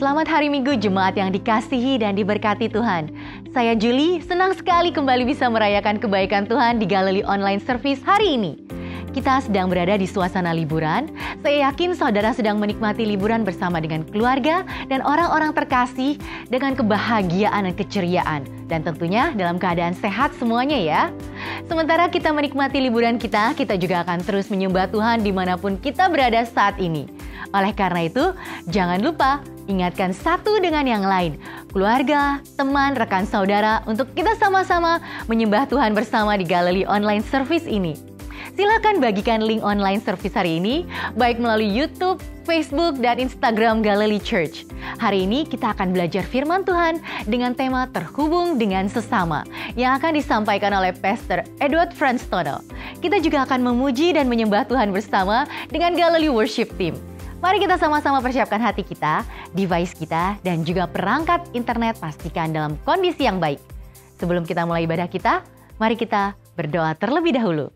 Selamat hari Minggu Jemaat yang dikasihi dan diberkati Tuhan. Saya Julie, senang sekali kembali bisa merayakan kebaikan Tuhan di Galilee Online Service hari ini. Kita sedang berada di suasana liburan. Saya yakin saudara sedang menikmati liburan bersama dengan keluarga dan orang-orang terkasih dengan kebahagiaan dan keceriaan. Dan tentunya dalam keadaan sehat semuanya ya. Sementara kita menikmati liburan kita juga akan terus menyembah Tuhan dimanapun kita berada saat ini. Oleh karena itu, jangan lupa ingatkan satu dengan yang lain, keluarga, teman, rekan saudara, untuk kita sama-sama menyembah Tuhan bersama di Galilee Online Service ini. Silakan bagikan link online service hari ini, baik melalui YouTube, Facebook, dan Instagram Galilee Church. Hari ini kita akan belajar firman Tuhan dengan tema terhubung dengan sesama, yang akan disampaikan oleh Pastor Edward Franstono. Kita juga akan memuji dan menyembah Tuhan bersama dengan Galilee Worship Team. Mari kita sama-sama persiapkan hati kita, device kita, dan juga perangkat internet pastikan dalam kondisi yang baik. Sebelum kita mulai ibadah kita, mari kita berdoa terlebih dahulu.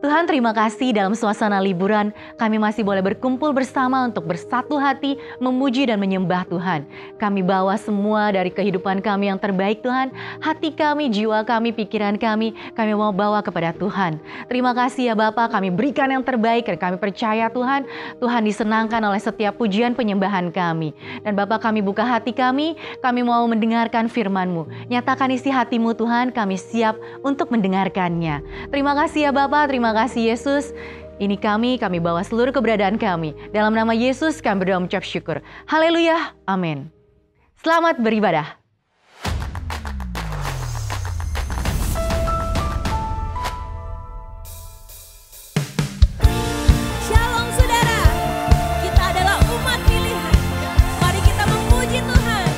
Tuhan, terima kasih dalam suasana liburan kami masih boleh berkumpul bersama untuk bersatu hati, memuji dan menyembah Tuhan. Kami bawa semua dari kehidupan kami yang terbaik Tuhan, hati kami, jiwa kami, pikiran kami mau bawa kepada Tuhan. Terima kasih ya Bapa, kami berikan yang terbaik dan kami percaya Tuhan, Tuhan disenangkan oleh setiap pujian penyembahan kami. Dan Bapa, kami buka hati kami mau mendengarkan firman-Mu. Nyatakan isi hati-Mu Tuhan, kami siap untuk mendengarkannya. Terima kasih ya Bapa, terima kasih Yesus. Ini kami bawa seluruh keberadaan kami. Dalam nama Yesus kami berdoa mengucap syukur. Haleluya, amin. Selamat beribadah. Shalom saudara, kita adalah umat pilihan. Mari kita memuji Tuhan.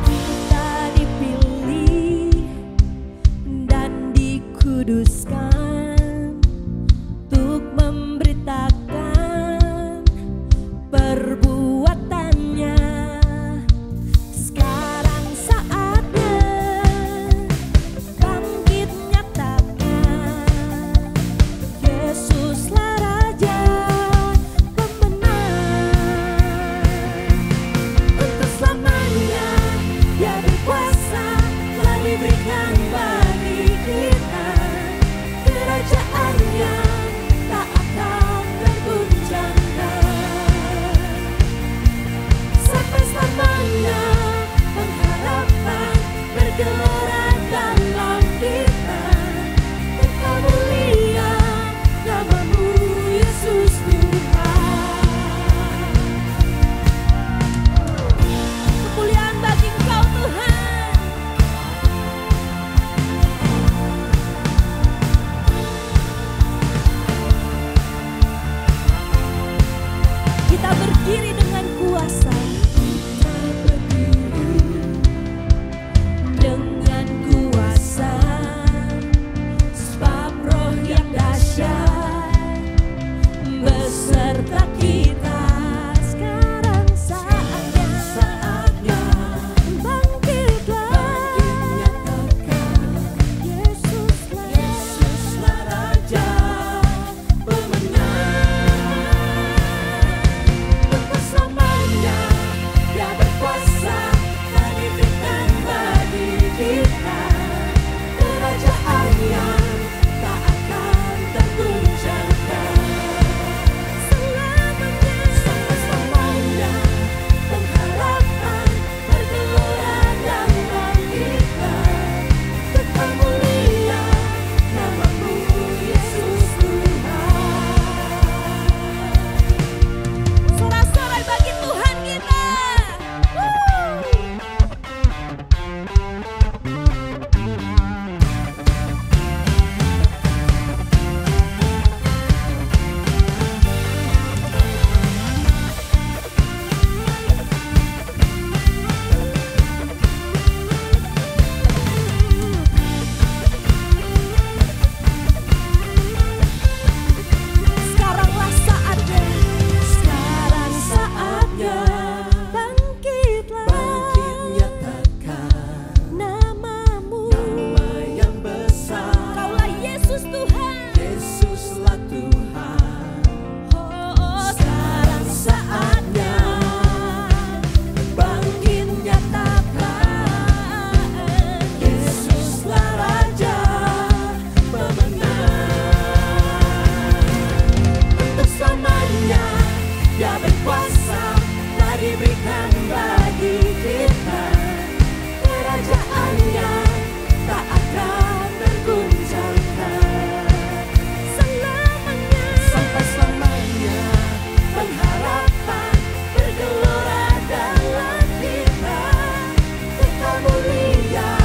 Kita dipilih dan dikuduskan untuk memberitakan perbuatannya. Sekarang saatnya bangkit nyatakan Yesuslah Raja pemenang. Untuk selamanya Dia berkuasa, telah diberikan bagi kita kerajaan yang tak akan tergoncangkan. Sampai selamanya pengharapan bergelora dalam kita. Engkau mulia, namamu Yesus Tuhan. Kemuliaan bagi Engkau Tuhan. Tuhan bagi kita, kerajaan yang tak akan tergoncangkan selamanya. Sampai selamanya pengharapan bergelora dalam kita. Tetap mulia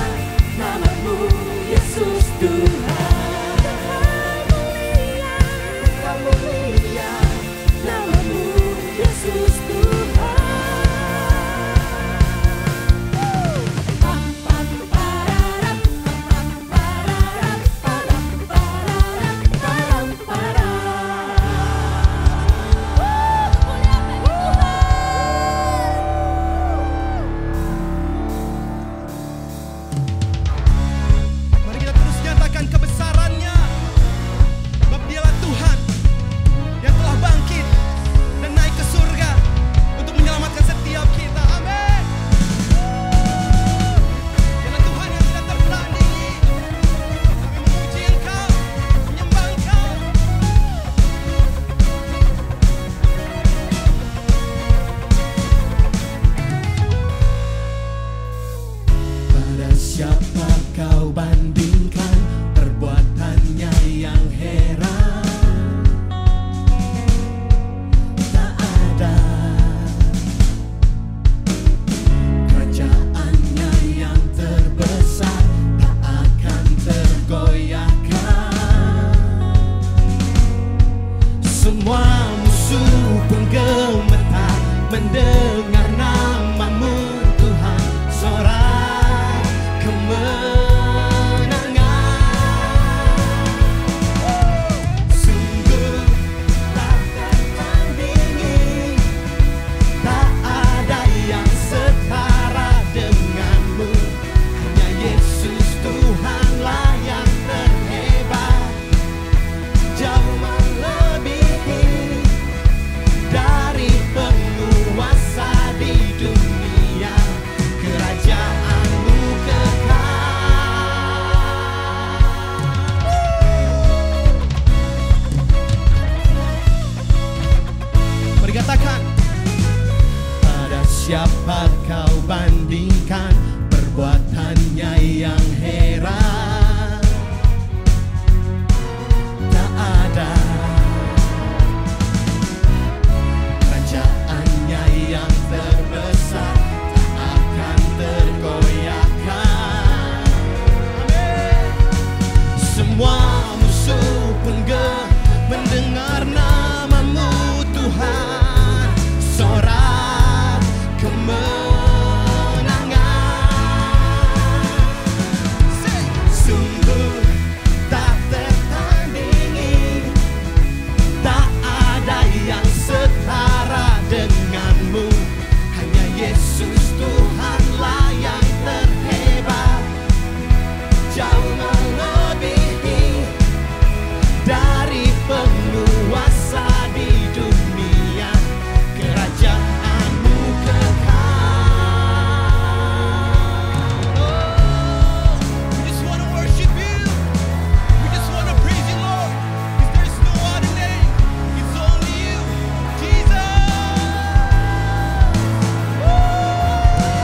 namamu Yesus Tuhan. Tetap mulia namamu Yesus Tuhan. Mari kita terus nyatakan kebesarannya. Sebab dialah Tuhan yang telah bangkit dan naik ke surga untuk menyelamatkan setiap kita. Amin. Dialah Tuhan yang tidak tertandingi. Kami memuji Engkau, menyembah Engkau. Pada siapa kau bandingkan perbuatannya yang heran? Tak ada. Kerajaannya yang terbesar tak akan tergoyahkan. Semua musuh pun gemetar mendengar namamu Tuhan. Sorak kemenangan. Sungguh tak tertandingi, tak ada yang setara denganmu. Hanya Yesus Tuhanlah yang terhebat, jauh melebihi dari penguasa di dunia. Kerajaanmu kekal. Mari katakan, pada siapa kau bandingkan perbuatannya yang heran? Tak ada. Kerajaannya yang terbesar tak akan tergoyahkan. Amin. Semua musuh pun mendengar namamu Tuhan. Sorak kemenangan. Sungguh tak tertandingi, tak ada yang setara denganmu. Hanya Yesus Tuhanlah yang terhebat, jauh melebihi dari penguasa di dunia. Kerajaanmu kekal. Oh, we just want to worship you. We just want to praise you, Lord. Because there is no other name. It's only you, Jesus. Woo!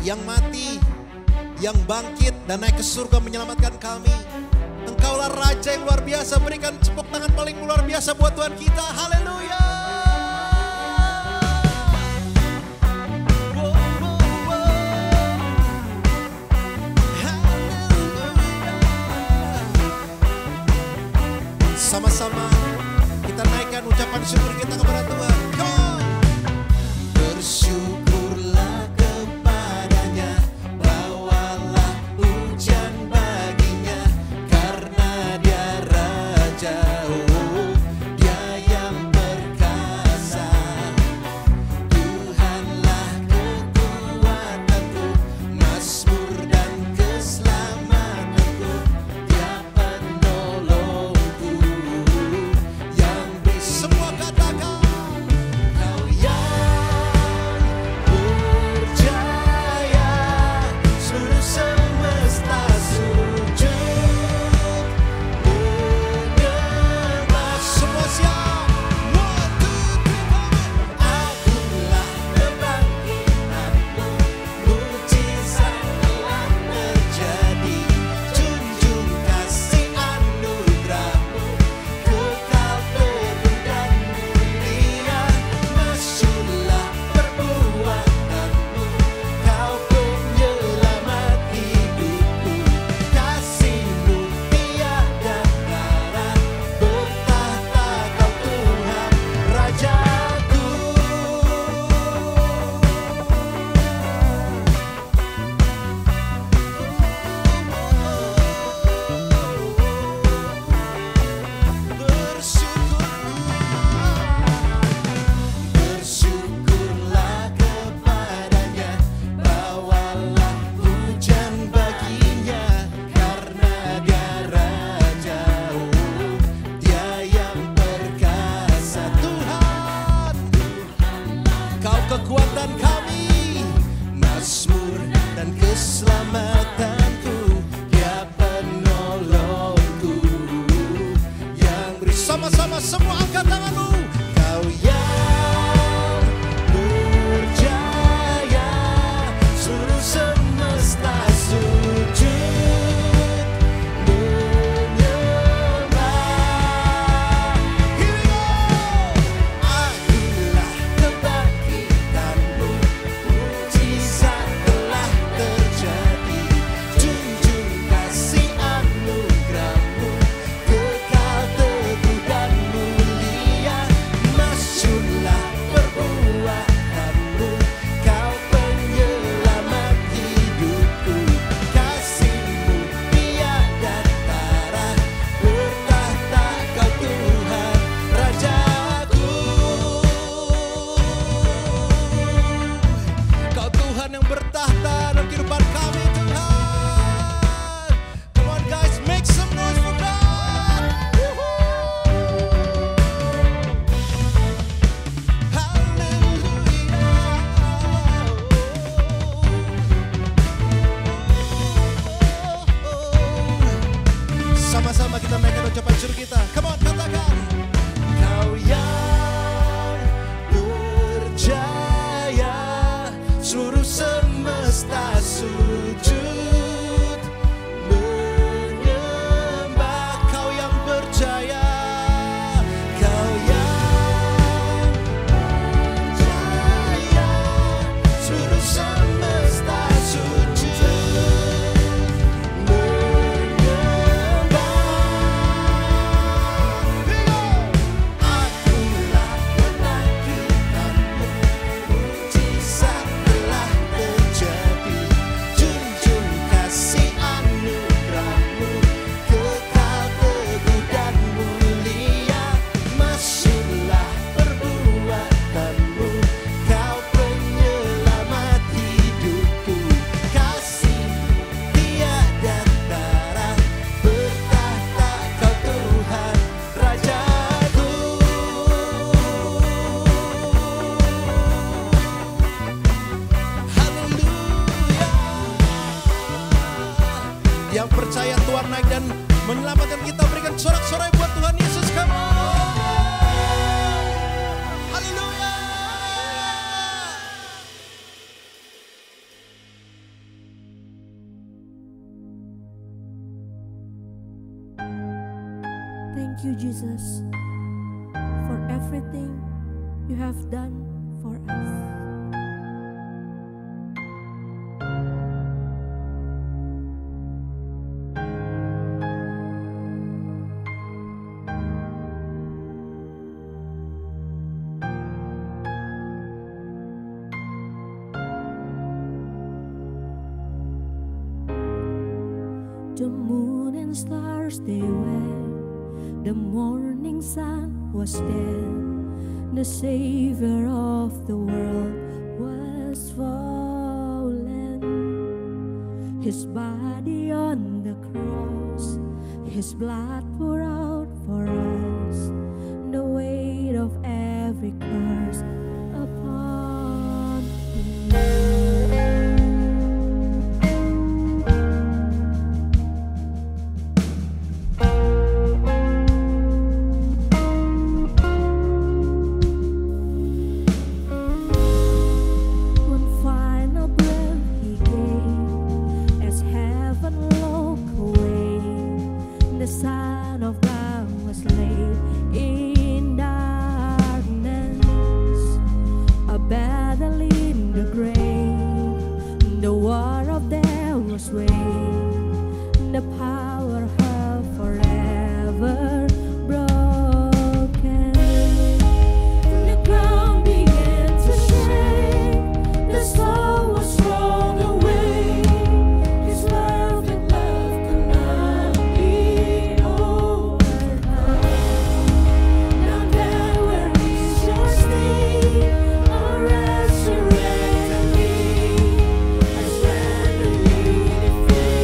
yang mati, yang bangkit dan naik ke surga menyelamatkan kami. Engkaulah Raja yang luar biasa. Berikan tepuk tangan paling luar biasa buat Tuhan kita. Haleluya. Sama-sama kita naikkan ucapan syukur kita kepada Tuhan. Come on. Bersyukurlah kepadanya, bawalah pujian baginya, karena dia Raja, oh, dia yang perkasa. Tuhanlah kekuatanku, mazmur dan keselamatanku, dia penolongku, yang bisa semua katakan. Kau yang berjaya, seluruh semesta sujud menyembah. Semua siap. 1, 2, 3. Akulah kebangkitanmu, mujizat telah terjadi, junjung kasih anugerahmu, kekal teguh dan mulia. Masyurlah perbuatanmu, kau penyelamat hidupku, kasihmu tiada tara, bertahta kau Tuhan Rajaku. Bersyukurlah kepadanya, bawalah pujian baginya, karena dia Raja, oh, dia yang perkasa. Tuhan, kau kekuatan kami, mazmur dan keselamatanku, dia penolongku, yang beri. Sama-sama semua angkat tanganmu. Kau yang berjaya, seluruh semesta sujud menyembah. Here we go. Akulah kebangkitanmu, mujizat telah terjadi, junjung kasih anugerahmu, kekal teguh dan mulia. Masyurlah perbuatanmu, kau penyelamat hidupku, kasihmu tiada tara, bertahta kau Tuhan Rajaku. Kau Tuhan yang bertahta dalam kehidupan kami, Tuhan. Come on guys, make some noise for God. Sama-sama kita naikkan ucapan syukur kita. Come on, katakan. Kau yang berjaya, seluruh semesta sujud menyembah. Kau yang berjaya, kau yang berjaya, seluruh semesta sujud menyembah. Akulah kebangkitanmu, mujizat telah terjadi, junjung kasih anugerahmu, kekal teguh dan mulia. Masyurlah perbuatanmu, kau penyelamat hidupku, kasihmu tiada tara, bertahta kau Tuhan Rajaku. Haleluya. Yang percaya Tuhan naik dan menyelamatkan kita, berikan sorak-sorai buat Tuhan Yesus. Come on. Haleluya. Thank you, Jesus, for everything you have done for us. The moon and stars they were, the morning sun was dead, the Savior of the world was fallen. His body on the cross, His blood poured out for us, the weight of every curse upon Him. The power of forever broken. The ground began to shake, the soul was thrown away. His perfect love could not be overcome. Now there where is your sting, our resurrected King has randomly defeated.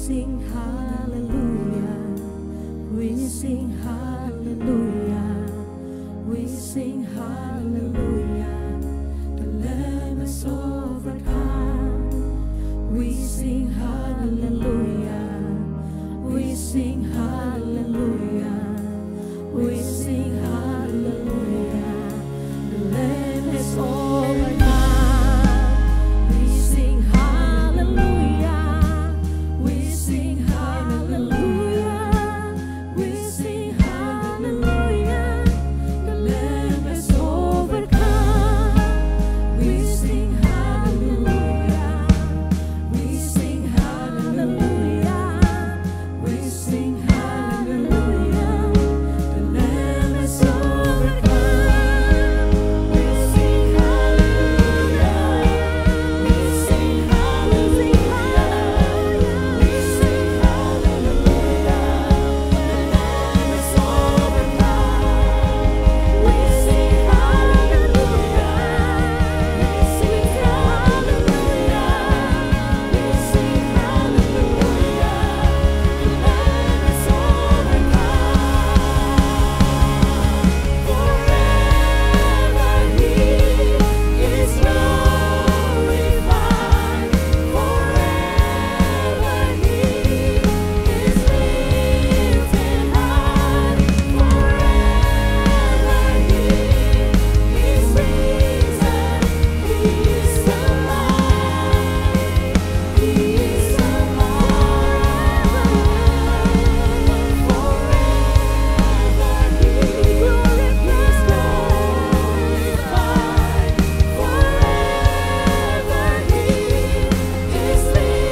sing hallelujah. We sing hallelujah. We sing hallelujah. The Lamb is overcome. We sing hallelujah. We sing hallelujah. We sing hallelujah. The Lamb has overcome. We sing hallelujah. We sing hallelujah. We sing hallelujah. The Lamb has overcome. We sing hallelujah. We sing hallelujah. We sing hallelujah. The Lamb has overcome. We sing hallelujah. We sing hallelujah. We sing hallelujah. The Lamb has overcome. We sing hallelujah. We sing hallelujah. We sing hallelujah. The Lamb has overcome. Forever He is glorified. Forever He is lifted high. Forever He is risen. He is alive. He is alive. Forever He is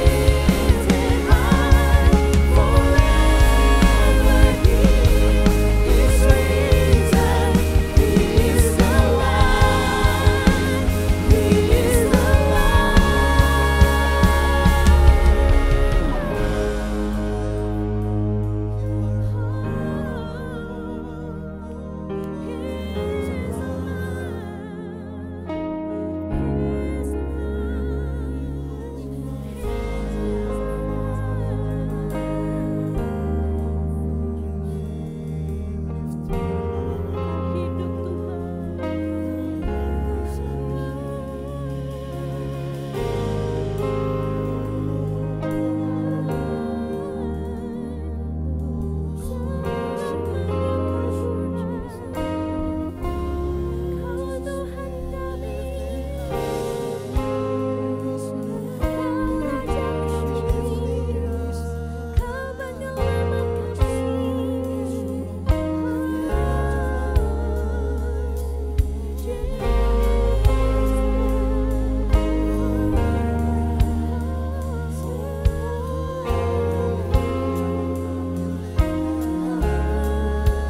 glorified. Forever He is lifted high.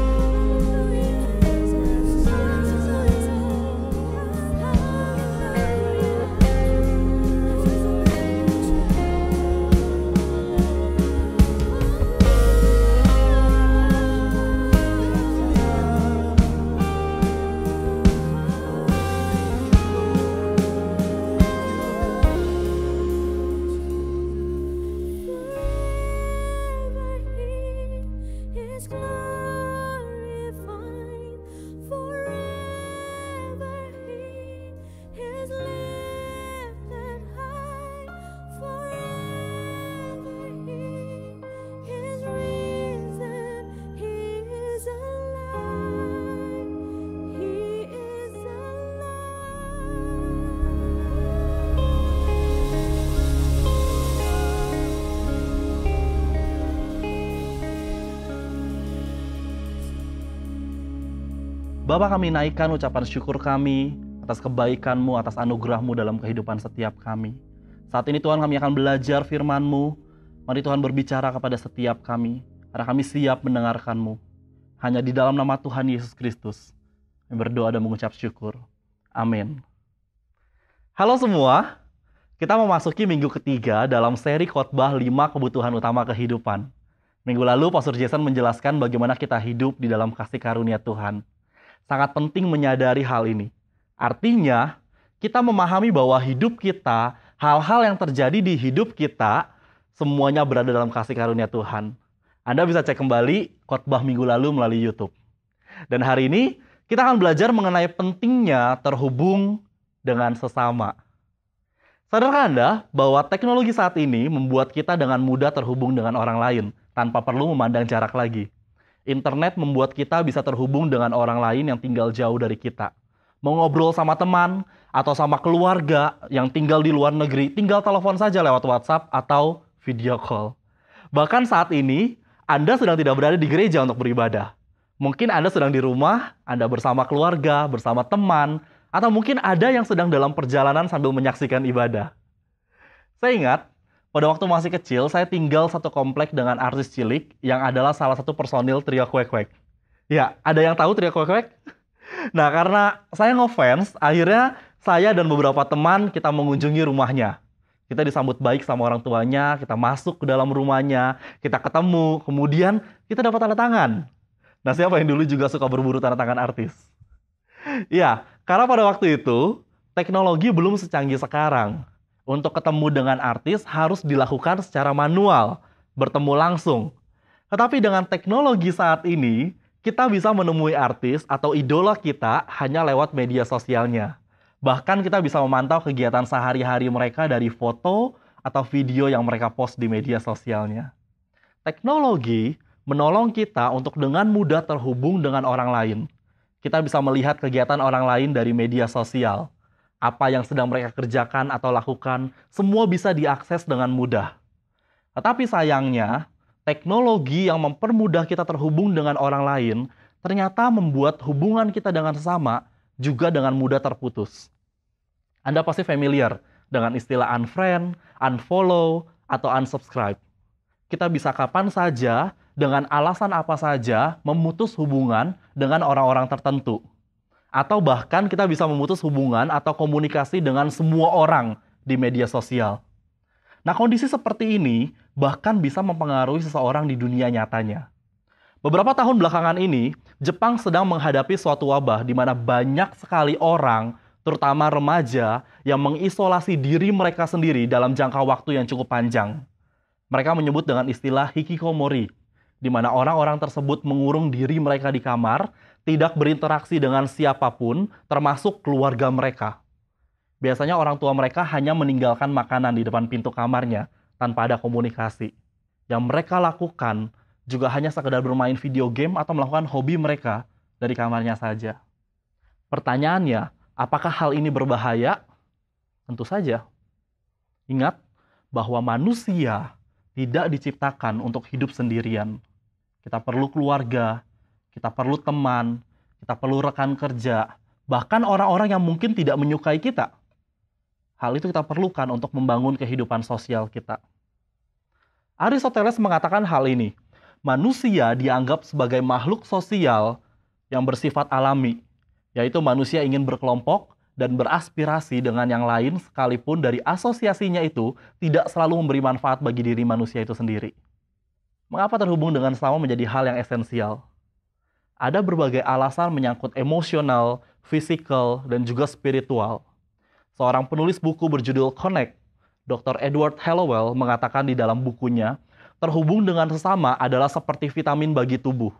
Forever He is risen. He is alive. He is glorified. Forever He is lifted high. Forever He is risen. He is alive. He is Bapa, kami naikkan ucapan syukur kami atas kebaikan-Mu, atas anugerah-Mu dalam kehidupan setiap kami. Saat ini Tuhan, kami akan belajar firman-Mu. Mari Tuhan berbicara kepada setiap kami, karena kami siap mendengarkan-Mu. Hanya di dalam nama Tuhan Yesus Kristus, kami berdoa dan mengucap syukur. Amin. Halo semua, kita memasuki minggu ketiga dalam seri khotbah 5 kebutuhan utama kehidupan. Minggu lalu Pastor Jason menjelaskan bagaimana kita hidup di dalam kasih karunia Tuhan. Sangat penting menyadari hal ini. Artinya, kita memahami bahwa hidup kita, hal-hal yang terjadi di hidup kita, semuanya berada dalam kasih karunia Tuhan. Anda bisa cek kembali khotbah minggu lalu melalui YouTube. Dan hari ini, kita akan belajar mengenai pentingnya terhubung dengan sesama. Sadarkah Anda bahwa teknologi saat ini membuat kita dengan mudah terhubung dengan orang lain tanpa perlu memandang jarak lagi? Internet membuat kita bisa terhubung dengan orang lain yang tinggal jauh dari kita. Mau ngobrol sama teman atau sama keluarga yang tinggal di luar negeri, tinggal telepon saja lewat WhatsApp atau video call. Bahkan saat ini, Anda sedang tidak berada di gereja untuk beribadah. Mungkin Anda sedang di rumah, Anda bersama keluarga, bersama teman, atau mungkin ada yang sedang dalam perjalanan sambil menyaksikan ibadah. Saya ingat, pada waktu masih kecil, saya tinggal satu komplek dengan artis cilik yang adalah salah satu personil Trio Kwek Kwek. Ya, ada yang tahu Trio Kwek Kwek? Nah, karena saya ngefans, akhirnya saya dan beberapa teman kita mengunjungi rumahnya. Kita disambut baik sama orang tuanya, kita masuk ke dalam rumahnya, kita ketemu, kemudian kita dapat tanda tangan. Nah, siapa yang dulu juga suka berburu tanda tangan artis? Ya, karena pada waktu itu, teknologi belum secanggih sekarang. Untuk ketemu dengan artis harus dilakukan secara manual, bertemu langsung. Tetapi dengan teknologi saat ini, kita bisa menemui artis atau idola kita hanya lewat media sosialnya. Bahkan kita bisa memantau kegiatan sehari-hari mereka dari foto atau video yang mereka post di media sosialnya. Teknologi menolong kita untuk dengan mudah terhubung dengan orang lain. Kita bisa melihat kegiatan orang lain dari media sosial. Apa yang sedang mereka kerjakan atau lakukan, semua bisa diakses dengan mudah. Tetapi sayangnya, teknologi yang mempermudah kita terhubung dengan orang lain ternyata membuat hubungan kita dengan sesama juga dengan mudah terputus. Anda pasti familiar dengan istilah unfriend, unfollow, atau unsubscribe. Kita bisa kapan saja, dengan alasan apa saja, memutus hubungan dengan orang-orang tertentu. Atau bahkan kita bisa memutus hubungan atau komunikasi dengan semua orang di media sosial. Nah, kondisi seperti ini bahkan bisa mempengaruhi seseorang di dunia nyatanya. Beberapa tahun belakangan ini, Jepang sedang menghadapi suatu wabah di mana banyak sekali orang, terutama remaja, yang mengisolasi diri mereka sendiri dalam jangka waktu yang cukup panjang. Mereka menyebut dengan istilah hikikomori, di mana orang-orang tersebut mengurung diri mereka di kamar, tidak berinteraksi dengan siapapun, termasuk keluarga mereka. Biasanya orang tua mereka hanya meninggalkan makanan di depan pintu kamarnya, tanpa ada komunikasi. Yang mereka lakukan juga hanya sekedar bermain video game atau melakukan hobi mereka dari kamarnya saja. Pertanyaannya, apakah hal ini berbahaya? Tentu saja. Ingat bahwa manusia tidak diciptakan untuk hidup sendirian. Kita perlu keluarga, kita perlu teman, kita perlu rekan kerja, bahkan orang-orang yang mungkin tidak menyukai kita. Hal itu kita perlukan untuk membangun kehidupan sosial kita. Aristoteles mengatakan hal ini. Manusia dianggap sebagai makhluk sosial yang bersifat alami, yaitu manusia ingin berkelompok dan beraspirasi dengan yang lain sekalipun dari asosiasinya itu tidak selalu memberi manfaat bagi diri manusia itu sendiri. Mengapa terhubung dengan sesama menjadi hal yang esensial? Ada berbagai alasan menyangkut emosional, fisikal, dan juga spiritual. Seorang penulis buku berjudul Connect, Dr. Edward Hallowell mengatakan di dalam bukunya, terhubung dengan sesama adalah seperti vitamin bagi tubuh.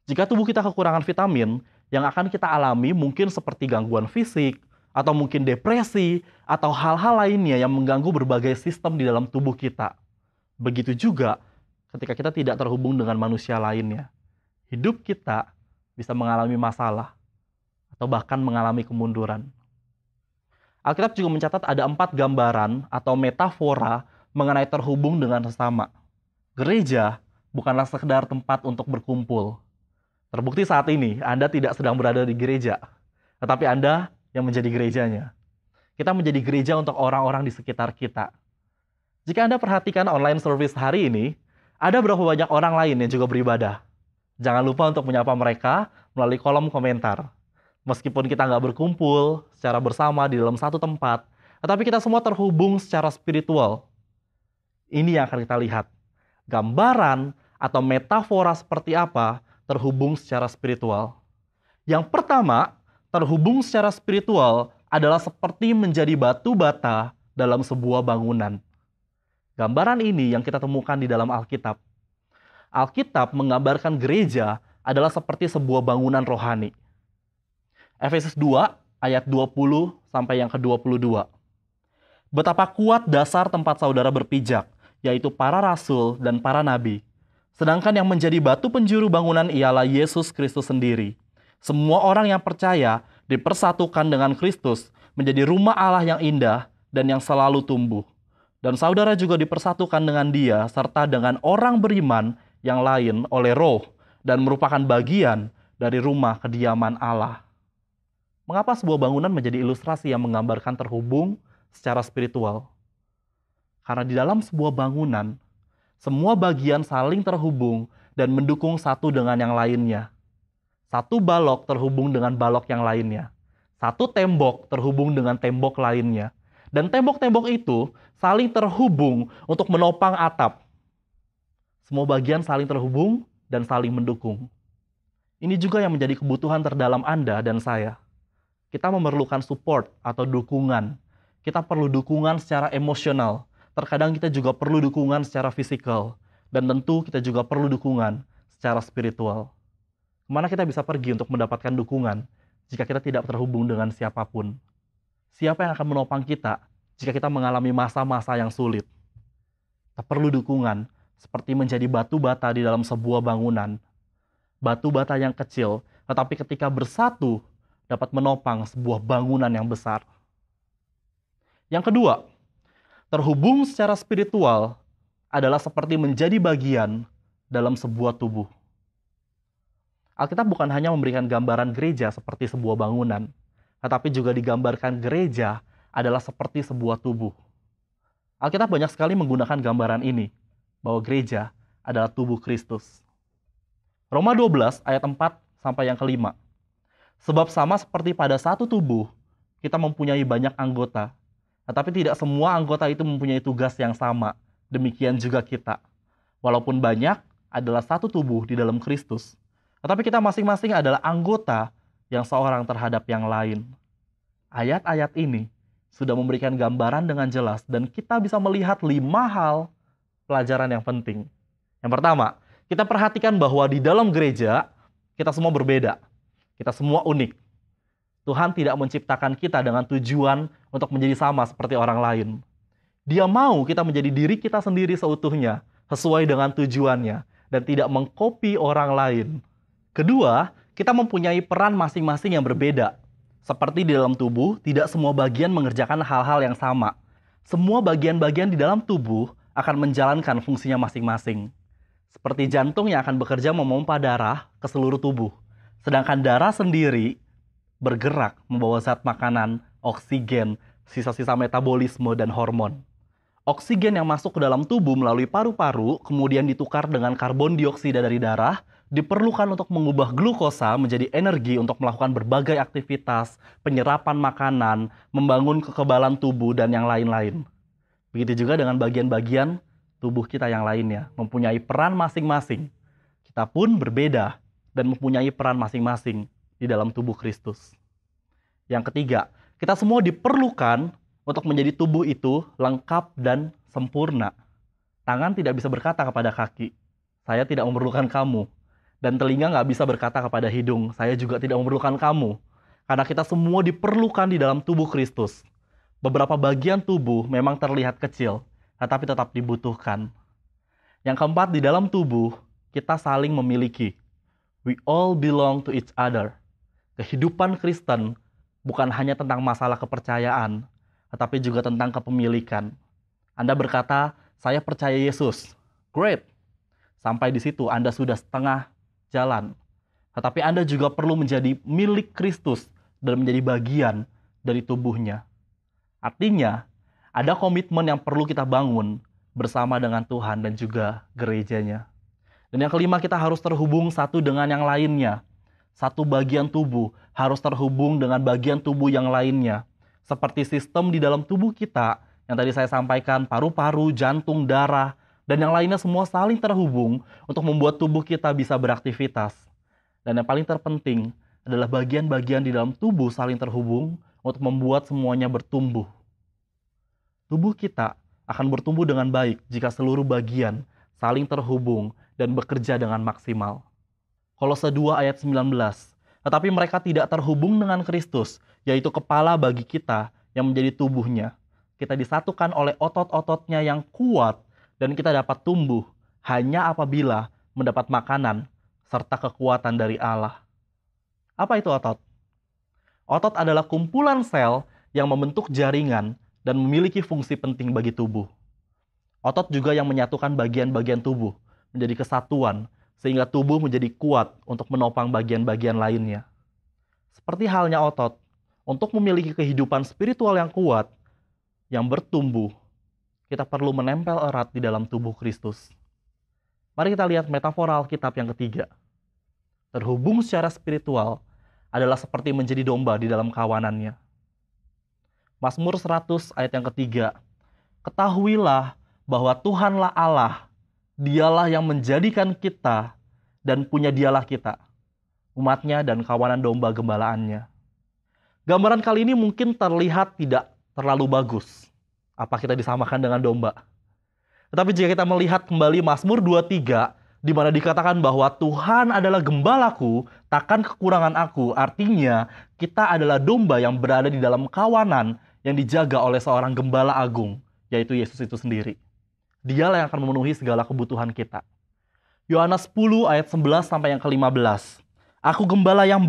Jika tubuh kita kekurangan vitamin, yang akan kita alami mungkin seperti gangguan fisik, atau mungkin depresi, atau hal-hal lainnya yang mengganggu berbagai sistem di dalam tubuh kita. Begitu juga ketika kita tidak terhubung dengan manusia lainnya. Hidup kita bisa mengalami masalah, atau bahkan mengalami kemunduran. Alkitab juga mencatat ada 4 gambaran atau metafora mengenai terhubung dengan sesama. Gereja bukanlah sekedar tempat untuk berkumpul. Terbukti saat ini Anda tidak sedang berada di gereja, tetapi Anda yang menjadi gerejanya. Kita menjadi gereja untuk orang-orang di sekitar kita. Jika Anda perhatikan online service hari ini, ada berapa banyak orang lain yang juga beribadah. Jangan lupa untuk menyapa mereka melalui kolom komentar. Meskipun kita nggak berkumpul secara bersama di dalam satu tempat, tetapi kita semua terhubung secara spiritual. Ini yang akan kita lihat. Gambaran atau metafora seperti apa terhubung secara spiritual. Yang pertama, terhubung secara spiritual adalah seperti menjadi batu bata dalam sebuah bangunan. Gambaran ini yang kita temukan di dalam Alkitab. Alkitab menggambarkan gereja adalah seperti sebuah bangunan rohani. Efesus 2 ayat 20 sampai yang ke-22. betapa kuat dasar tempat saudara berpijak, yaitu para rasul dan para nabi. Sedangkan yang menjadi batu penjuru bangunan ialah Yesus Kristus sendiri. Semua orang yang percaya dipersatukan dengan Kristus menjadi rumah Allah yang indah dan yang selalu tumbuh. Dan saudara juga dipersatukan dengan Dia serta dengan orang beriman yang lain oleh Roh dan merupakan bagian dari rumah kediaman Allah. Mengapa sebuah bangunan menjadi ilustrasi yang menggambarkan terhubung secara spiritual? Karena di dalam sebuah bangunan, semua bagian saling terhubung dan mendukung satu dengan yang lainnya. Satu balok terhubung dengan balok yang lainnya. Satu tembok terhubung dengan tembok lainnya. Dan tembok-tembok itu saling terhubung untuk menopang atap. Semua bagian saling terhubung dan saling mendukung. Ini juga yang menjadi kebutuhan terdalam Anda dan saya. Kita memerlukan support atau dukungan. Kita perlu dukungan secara emosional. Terkadang kita juga perlu dukungan secara fisikal. Dan tentu kita juga perlu dukungan secara spiritual. Kemana kita bisa pergi untuk mendapatkan dukungan jika kita tidak terhubung dengan siapapun? Siapa yang akan menopang kita jika kita mengalami masa-masa yang sulit? Kita perlu dukungan seperti menjadi batu bata di dalam sebuah bangunan. Batu bata yang kecil, tetapi ketika bersatu dapat menopang sebuah bangunan yang besar. Yang kedua, terhubung secara spiritual adalah seperti menjadi bagian dalam sebuah tubuh. Alkitab bukan hanya memberikan gambaran gereja seperti sebuah bangunan, tetapi juga digambarkan gereja adalah seperti sebuah tubuh. Alkitab banyak sekali menggunakan gambaran ini, bahwa gereja adalah tubuh Kristus. Roma 12 ayat 4 sampai yang kelima. Sebab sama seperti pada satu tubuh, kita mempunyai banyak anggota, tetapi tidak semua anggota itu mempunyai tugas yang sama. Demikian juga kita. Walaupun banyak adalah satu tubuh di dalam Kristus, tetapi kita masing-masing adalah anggota yang seorang terhadap yang lain. Ayat-ayat ini sudah memberikan gambaran dengan jelas dan kita bisa melihat 5 hal pelajaran yang penting. Yang pertama, kita perhatikan bahwa di dalam gereja kita semua berbeda. Kita semua unik. Tuhan tidak menciptakan kita dengan tujuan untuk menjadi sama seperti orang lain. Dia mau kita menjadi diri kita sendiri seutuhnya, sesuai dengan tujuannya, dan tidak mengkopi orang lain. Kedua, kita mempunyai peran masing-masing yang berbeda. Seperti di dalam tubuh, tidak semua bagian mengerjakan hal-hal yang sama. Semua bagian-bagian di dalam tubuh akan menjalankan fungsinya masing-masing. Seperti jantung yang akan bekerja memompa darah ke seluruh tubuh. Sedangkan darah sendiri bergerak membawa zat makanan, oksigen, sisa-sisa metabolisme, dan hormon. Oksigen yang masuk ke dalam tubuh melalui paru-paru kemudian ditukar dengan karbon dioksida dari darah, diperlukan untuk mengubah glukosa menjadi energi untuk melakukan berbagai aktivitas, penyerapan makanan, membangun kekebalan tubuh, dan yang lain-lain. Begitu juga dengan bagian-bagian tubuh kita yang lainnya, mempunyai peran masing-masing. Kita pun berbeda dan mempunyai peran masing-masing di dalam tubuh Kristus. Yang ketiga, kita semua diperlukan untuk menjadi tubuh itu lengkap dan sempurna. Tangan tidak bisa berkata kepada kaki, saya tidak memerlukan kamu. Dan telinga nggak bisa berkata kepada hidung, saya juga tidak memerlukan kamu. Karena kita semua diperlukan di dalam tubuh Kristus. Beberapa bagian tubuh memang terlihat kecil, tetapi tetap dibutuhkan. Yang keempat, di dalam tubuh, kita saling memiliki. We all belong to each other. Kehidupan Kristen bukan hanya tentang masalah kepercayaan, tetapi juga tentang kepemilikan. Anda berkata, saya percaya Yesus. Great. Sampai di situ Anda sudah setengah jalan. Tetapi Anda juga perlu menjadi milik Kristus dan menjadi bagian dari tubuhnya. Artinya, ada komitmen yang perlu kita bangun bersama dengan Tuhan dan juga gerejanya. Dan yang kelima, kita harus terhubung satu dengan yang lainnya. Satu bagian tubuh harus terhubung dengan bagian tubuh yang lainnya. Seperti sistem di dalam tubuh kita yang tadi saya sampaikan, paru-paru, jantung, darah, dan yang lainnya semua saling terhubung untuk membuat tubuh kita bisa beraktivitas. Dan yang paling terpenting adalah bagian-bagian di dalam tubuh saling terhubung untuk membuat semuanya bertumbuh. Tubuh kita akan bertumbuh dengan baik jika seluruh bagian saling terhubung dan bekerja dengan maksimal. Kolose 2 ayat 19. Tetapi mereka tidak terhubung dengan Kristus, yaitu kepala bagi kita yang menjadi tubuhnya. kita disatukan oleh otot-ototnya yang kuat dan kita dapat tumbuh hanya apabila mendapat makanan serta kekuatan dari Allah. Apa itu otot? Otot adalah kumpulan sel yang membentuk jaringan dan memiliki fungsi penting bagi tubuh. Otot juga yang menyatukan bagian-bagian tubuh menjadi kesatuan sehingga tubuh menjadi kuat untuk menopang bagian-bagian lainnya. Seperti halnya otot, untuk memiliki kehidupan spiritual yang kuat, yang bertumbuh, kita perlu menempel erat di dalam tubuh Kristus. Mari kita lihat metafora Alkitab yang ketiga. Terhubung secara spiritual adalah seperti menjadi domba di dalam kawanannya. Mazmur 100 ayat yang ketiga. Ketahuilah bahwa Tuhanlah Allah, Dialah yang menjadikan kita dan punya Dialah kita, umatnya dan kawanan domba gembalaannya. Gambaran kali ini mungkin terlihat tidak terlalu bagus. Apa kita disamakan dengan domba? Tetapi jika kita melihat kembali Mazmur 23, di mana dikatakan bahwa Tuhan adalah gembalaku, takkan kekurangan aku. Artinya, kita adalah domba yang berada di dalam kawanan yang dijaga oleh seorang gembala agung, yaitu Yesus itu sendiri. Dialah yang akan memenuhi segala kebutuhan kita. Yohanes 10 ayat 11 sampai yang ke-15. Aku gembala yang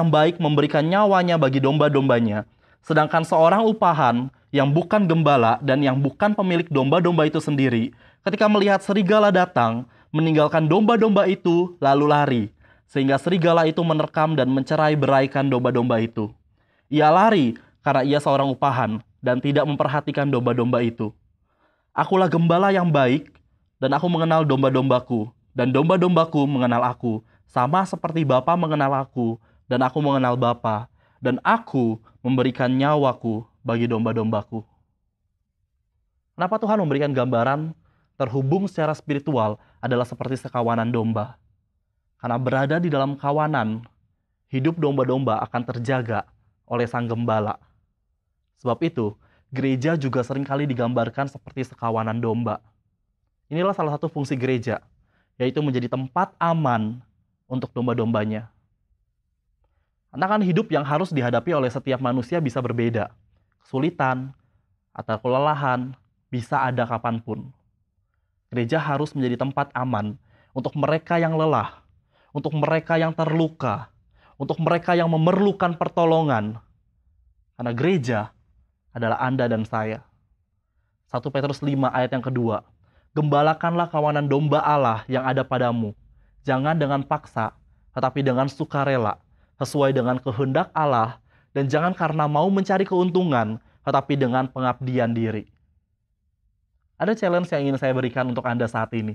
baik memberikan nyawanya bagi domba-dombanya. Sedangkan seorang upahan yang bukan gembala dan yang bukan pemilik domba-domba itu sendiri, ketika melihat serigala datang, meninggalkan domba-domba itu lalu lari, sehingga serigala itu menerkam dan mencerai-beraikan domba-domba itu. Ia lari karena ia seorang upahan dan tidak memperhatikan domba-domba itu. Akulah gembala yang baik, dan aku mengenal domba-dombaku, dan domba-dombaku mengenal aku, sama seperti Bapa mengenal aku, dan aku mengenal Bapa, dan aku memberikan nyawaku bagi domba-dombaku. Kenapa Tuhan memberikan gambaran terhubung secara spiritual adalah seperti sekawanan domba? Karena berada di dalam kawanan, hidup domba-domba akan terjaga oleh sang gembala. Sebab itu, gereja juga seringkali digambarkan seperti sekawanan domba. Inilah salah satu fungsi gereja, yaitu menjadi tempat aman untuk domba-dombanya. Tantangan hidup yang harus dihadapi oleh setiap manusia bisa berbeda. Kesulitan atau kelelahan bisa ada kapanpun. Gereja harus menjadi tempat aman untuk mereka yang lelah, untuk mereka yang terluka, untuk mereka yang memerlukan pertolongan. Karena gereja adalah Anda dan saya. 1 Petrus 5 ayat yang kedua. Gembalakanlah kawanan domba Allah yang ada padamu. Jangan dengan paksa, tetapi dengan sukarela, sesuai dengan kehendak Allah, dan jangan karena mau mencari keuntungan, tetapi dengan pengabdian diri. Ada challenge yang ingin saya berikan untuk Anda saat ini.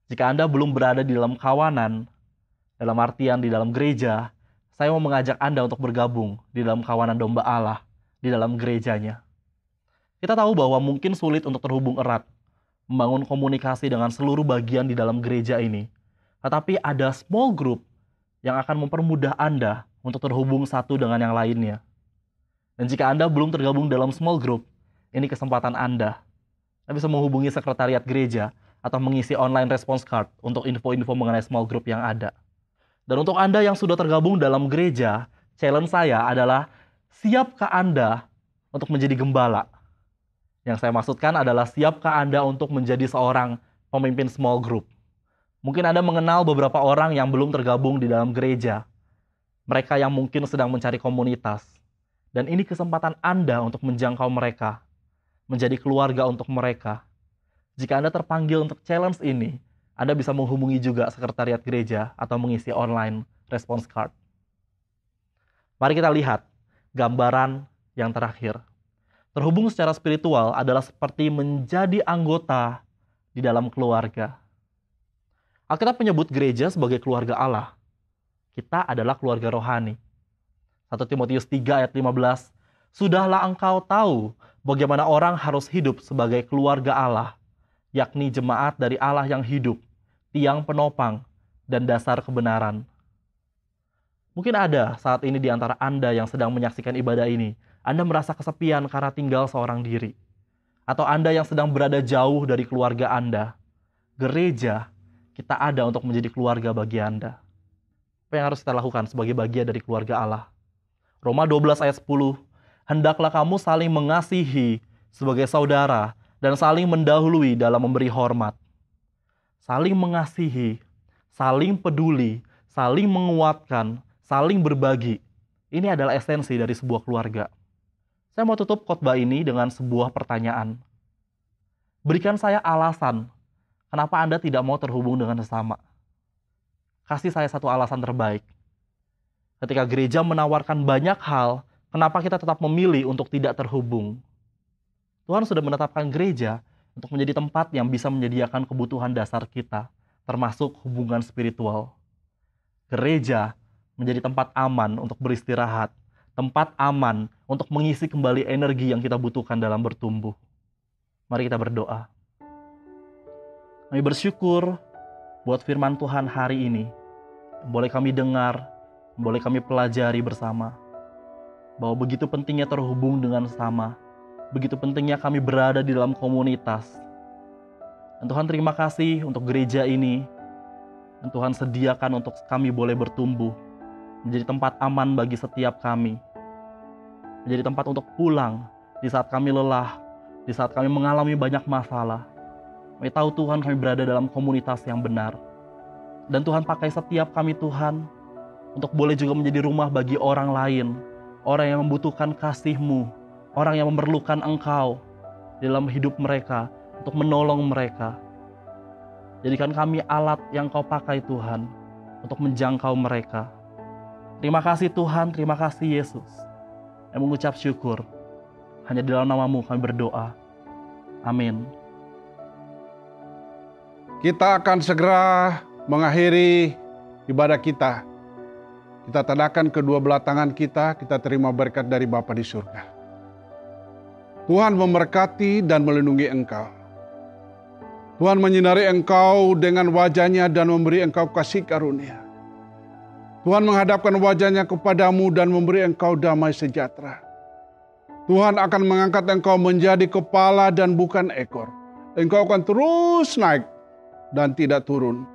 Jika Anda belum berada di dalam kawanan, dalam artian di dalam gereja, saya mau mengajak Anda untuk bergabung di dalam kawanan domba Allah, di dalam gerejanya. Kita tahu bahwa mungkin sulit untuk terhubung erat, membangun komunikasi dengan seluruh bagian di dalam gereja ini. Tetapi ada small group yang akan mempermudah Anda untuk terhubung satu dengan yang lainnya. Dan jika Anda belum tergabung dalam small group, ini kesempatan Anda. Anda bisa menghubungi sekretariat gereja atau mengisi online response card untuk info-info mengenai small group yang ada. Dan untuk Anda yang sudah tergabung dalam gereja, challenge saya adalah siapkah Anda untuk menjadi gembala? Yang saya maksudkan adalah siapkah Anda untuk menjadi seorang pemimpin small group? Mungkin Anda mengenal beberapa orang yang belum tergabung di dalam gereja. Mereka yang mungkin sedang mencari komunitas. Dan ini kesempatan Anda untuk menjangkau mereka. Menjadi keluarga untuk mereka. Jika Anda terpanggil untuk challenge ini, Anda bisa menghubungi juga sekretariat gereja atau mengisi online response card. Mari kita lihat gambaran yang terakhir. Terhubung secara spiritual adalah seperti menjadi anggota di dalam keluarga. Alkitab menyebut gereja sebagai keluarga Allah. Kita adalah keluarga rohani. 1 Timotius 3 ayat 15. Sudahlah engkau tahu bagaimana orang harus hidup sebagai keluarga Allah, yakni jemaat dari Allah yang hidup, tiang penopang, dan dasar kebenaran. Mungkin ada saat ini di antara Anda yang sedang menyaksikan ibadah ini, Anda merasa kesepian karena tinggal seorang diri. Atau Anda yang sedang berada jauh dari keluarga Anda. Gereja, kita ada untuk menjadi keluarga bagi Anda. Apa yang harus kita lakukan sebagai bagian dari keluarga Allah? Roma 12 ayat 10. hendaklah kamu saling mengasihi sebagai saudara dan saling mendahului dalam memberi hormat. Saling mengasihi, saling peduli, saling menguatkan, saling berbagi. Ini adalah esensi dari sebuah keluarga. Saya mau tutup khotbah ini dengan sebuah pertanyaan. Berikan saya alasan kenapa Anda tidak mau terhubung dengan sesama. Kasih saya satu alasan terbaik. Ketika gereja menawarkan banyak hal, kenapa kita tetap memilih untuk tidak terhubung? Tuhan sudah menetapkan gereja untuk menjadi tempat yang bisa menyediakan kebutuhan dasar kita, termasuk hubungan spiritual. Gereja menjadi tempat aman untuk beristirahat, tempat aman untuk mengisi kembali energi yang kita butuhkan dalam bertumbuh. Mari kita berdoa. Kami bersyukur buat firman Tuhan hari ini. Boleh kami dengar, boleh kami pelajari bersama. Bahwa begitu pentingnya terhubung dengan sesama. Begitu pentingnya kami berada di dalam komunitas. Dan Tuhan terima kasih untuk gereja ini. Dan Tuhan sediakan untuk kami boleh bertumbuh. Menjadi tempat aman bagi setiap kami. Menjadi tempat untuk pulang di saat kami lelah. Di saat kami mengalami banyak masalah. Kami tahu Tuhan kami berada dalam komunitas yang benar. Dan Tuhan pakai setiap kami Tuhan. Untuk boleh juga menjadi rumah bagi orang lain. Orang yang membutuhkan kasih-Mu. Orang yang memerlukan Engkau dalam hidup mereka, untuk menolong mereka. Jadikan kami alat yang Kau pakai Tuhan, untuk menjangkau mereka. Terima kasih Tuhan, terima kasih Yesus. Kami mengucap syukur. Hanya di dalam nama-Mu kami berdoa. Amin. Kita akan segera mengakhiri ibadah kita. Kita tandahkan kedua belah tangan kita terima berkat dari Bapa di surga. Tuhan memberkati dan melindungi engkau. Tuhan menyinari engkau dengan wajah-Nya dan memberi engkau kasih karunia. Tuhan menghadapkan wajah-Nya kepadamu dan memberi engkau damai sejahtera. Tuhan akan mengangkat engkau menjadi kepala dan bukan ekor. Engkau akan terus naik dan tidak turun.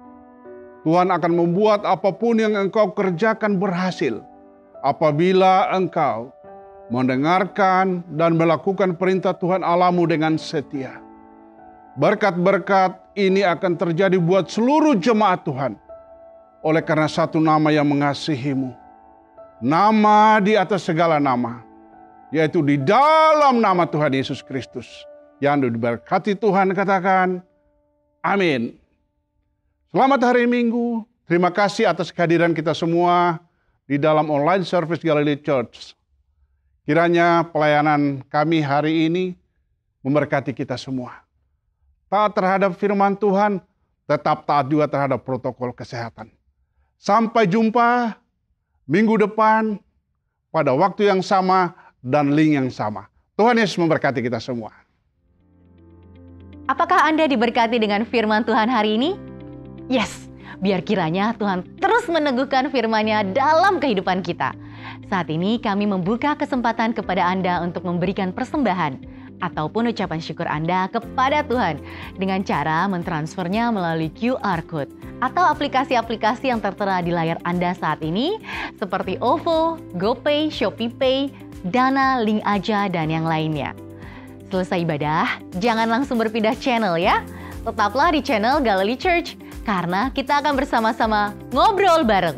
Tuhan akan membuat apapun yang engkau kerjakan berhasil apabila engkau mendengarkan dan melakukan perintah Tuhan Allahmu dengan setia. Berkat-berkat ini akan terjadi buat seluruh jemaat Tuhan. Oleh karena satu nama yang mengasihi-Mu. Nama di atas segala nama. Yaitu di dalam nama Tuhan Yesus Kristus. Yang diberkati Tuhan katakan, amin. Selamat hari Minggu. Terima kasih atas kehadiran kita semua di dalam online service Galilee Church. Kiranya pelayanan kami hari ini memberkati kita semua. Taat terhadap firman Tuhan, tetap taat juga terhadap protokol kesehatan. Sampai jumpa minggu depan pada waktu yang sama dan link yang sama. Tuhan Yesus memberkati kita semua. Apakah Anda diberkati dengan firman Tuhan hari ini? Yes, biar kiranya Tuhan terus meneguhkan firman-Nya dalam kehidupan kita. Saat ini kami membuka kesempatan kepada Anda untuk memberikan persembahan ataupun ucapan syukur Anda kepada Tuhan dengan cara mentransfernya melalui QR Code atau aplikasi-aplikasi yang tertera di layar Anda saat ini seperti OVO, GoPay, ShopeePay, Dana, Link Aja, dan yang lainnya. Selesai ibadah, jangan langsung berpindah channel ya. Tetaplah di channel Galilee Church karena kita akan bersama-sama ngobrol bareng.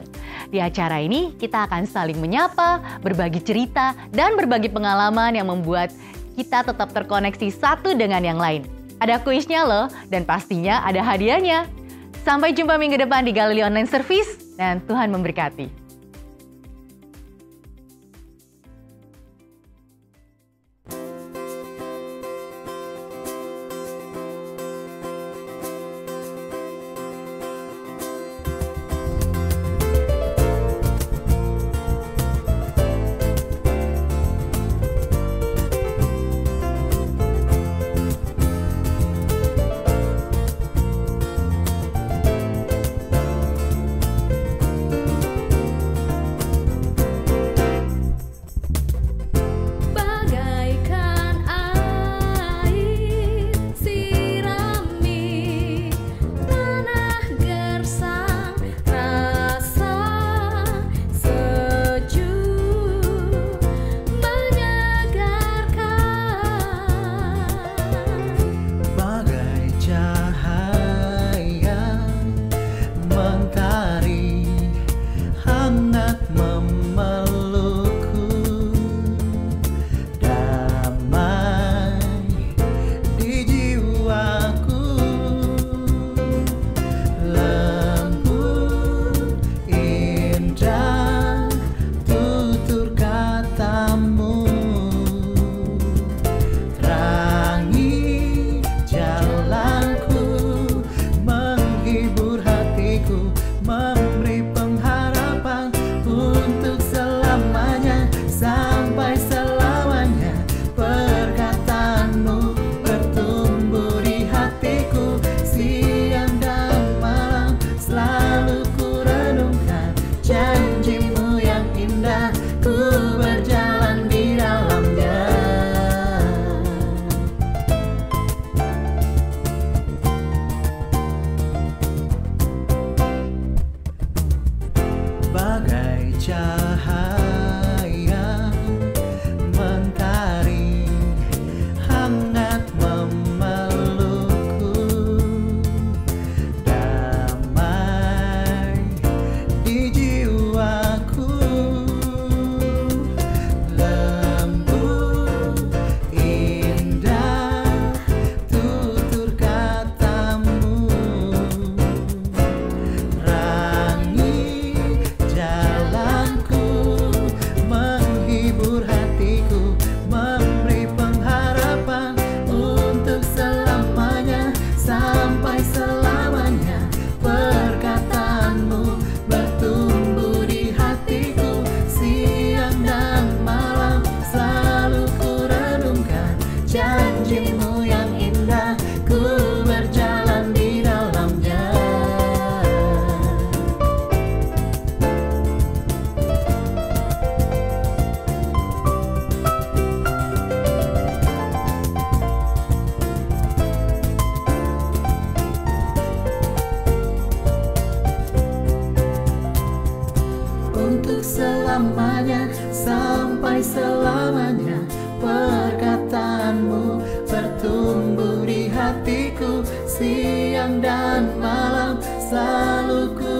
Di acara ini kita akan saling menyapa, berbagi cerita, dan berbagi pengalaman yang membuat kita tetap terkoneksi satu dengan yang lain. Ada kuisnya loh, dan pastinya ada hadiahnya. Sampai jumpa minggu depan di Galilee Online Service, dan Tuhan memberkati. selamanya. Perkataanmu bertumbuh di hatiku, siang dan malam selalu ku